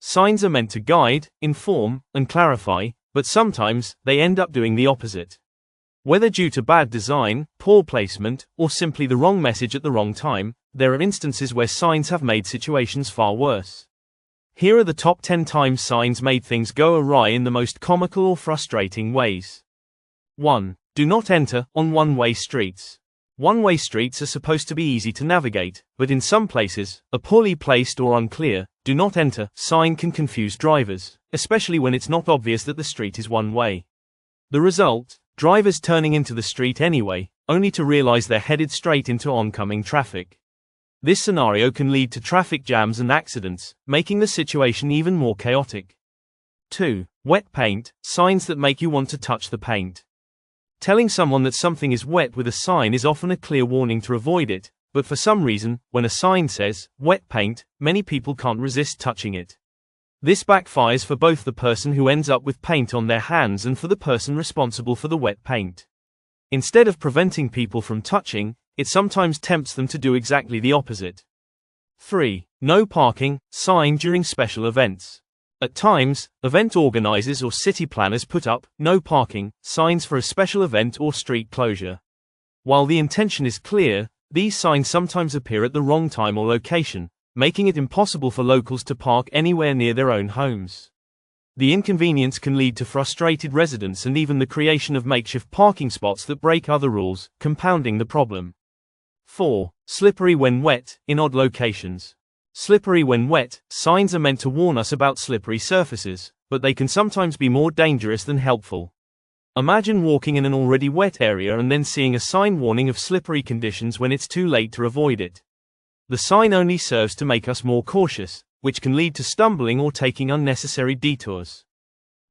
Signs are meant to guide, inform, and clarify, but sometimes they end up doing the opposite. Whether due to bad design, poor placement, or simply the wrong message at the wrong time, there are instances where signs have made situations far worse. Here are the top 10 times signs made things go awry in the most comical or frustrating ways. 1. Do not enter on one-way streets. One-way streets are supposed to be easy to navigate, but in some places, a poorly placed or unclear "Do not enter" sign can confuse drivers, especially when it's not obvious that the street is one-way. The result? Drivers turning into the street anyway, only to realize they're headed straight into oncoming traffic. This scenario can lead to traffic jams and accidents, making the situation even more chaotic. 2. Wet paint, signs that make you want to touch the paint. Telling someone that something is wet with a sign is often a clear warning to avoid it, but for some reason, when a sign says wet paint, many people can't resist touching it. This backfires for both the person who ends up with paint on their hands and for the person responsible for the wet paint. Instead of preventing people from touching, it sometimes tempts them to do exactly the opposite. 3. No parking sign during special events. At times, event organizers or city planners put up no parking signs for a special event or street closure. While the intention is clear, these signs sometimes appear at the wrong time or location, making it impossible for locals to park anywhere near their own homes. The inconvenience can lead to frustrated residents and even the creation of makeshift parking spots that break other rules, compounding the problem. 4. Slippery when wet, in odd locations. Slippery when wet, signs are meant to warn us about slippery surfaces, but they can sometimes be more dangerous than helpful. Imagine walking in an already wet area and then seeing a sign warning of slippery conditions when it's too late to avoid it. The sign only serves to make us more cautious, which can lead to stumbling or taking unnecessary detours.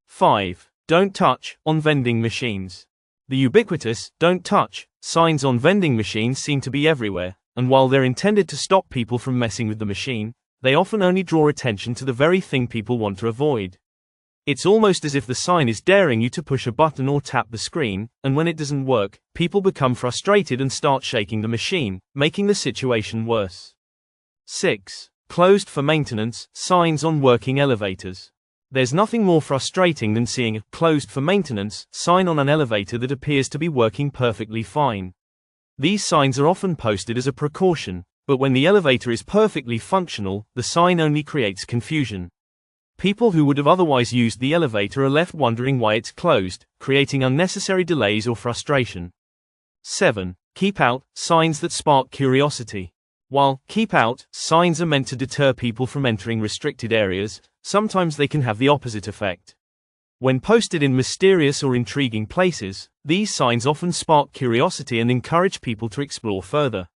5. Don't touch on vending machines. The ubiquitous "don't touch" signs on vending machines seem to be everywhere, and while they're intended to stop people from messing with the machine, they often only draw attention to the very thing people want to avoid. It's almost as if the sign is daring you to push a button or tap the screen, and when it doesn't work, people become frustrated and start shaking the machine, making the situation worse. 6. Closed for maintenance signs on working elevators. There's nothing more frustrating than seeing a "closed for maintenance" sign on an elevator that appears to be working perfectly fine. These signs are often posted as a precaution, but when the elevator is perfectly functional, the sign only creates confusion. People who would have otherwise used the elevator are left wondering why it's closed, creating unnecessary delays or frustration. 7. Keep out signs that spark curiosity. While keep out signs are meant to deter people from entering restricted areas, sometimes they can have the opposite effect. When posted in mysterious or intriguing places, these signs often spark curiosity and encourage people to explore further.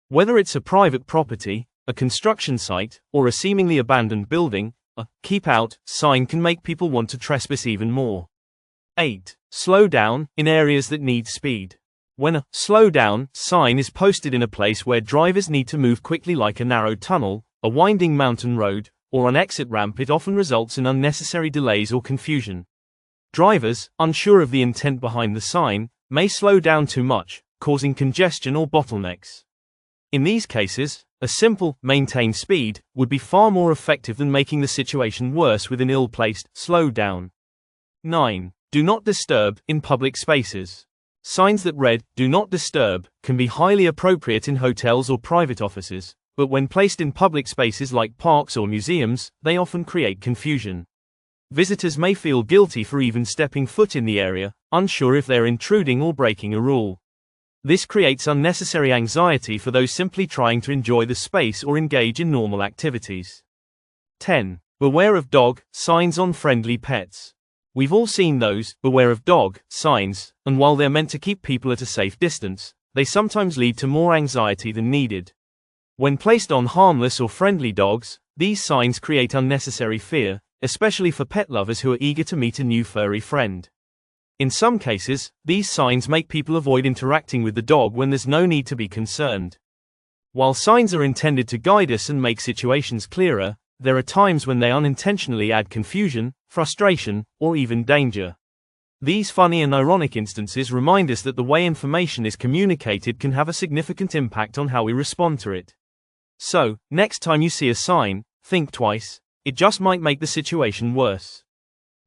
Whether it's a private property, a construction site, or a seemingly abandoned building, a "keep out" sign can make people want to trespass even more. 8. Slow down in areas that need speed. When a "slow down" sign is posted in a place where drivers need to move quickly, like a narrow tunnel, a winding mountain road, or an exit ramp, it often results in unnecessary delays or confusion. Drivers, unsure of the intent behind the sign, may slow down too much, causing congestion or bottlenecks. In these cases, a simple "maintain speed" would be far more effective than making the situation worse with an ill-placed "slow down." 9. Do not disturb in public spaces. Signs that read "do not disturb" can be highly appropriate in hotels or private offices, but when placed in public spaces like parks or museums, they often create confusion. Visitors may feel guilty for even stepping foot in the area, unsure if they're intruding or breaking a rule. This creates unnecessary anxiety for those simply trying to enjoy the space or engage in normal activities. 10. Beware of dog signs on friendly pets. We've all seen those "beware of dog" signs, and while they're meant to keep people at a safe distance, they sometimes lead to more anxiety than needed. When placed on harmless or friendly dogs, these signs create unnecessary fear, especially for pet lovers who are eager to meet a new furry friend. In some cases, these signs make people avoid interacting with the dog when there's no need to be concerned. While signs are intended to guide us and make situations clearer, there are times when they unintentionally add confusion, frustration, or even danger. These funny and ironic instances remind us that the way information is communicated can have a significant impact on how we respond to it. So, next time you see a sign, think twice. It just might make the situation worse.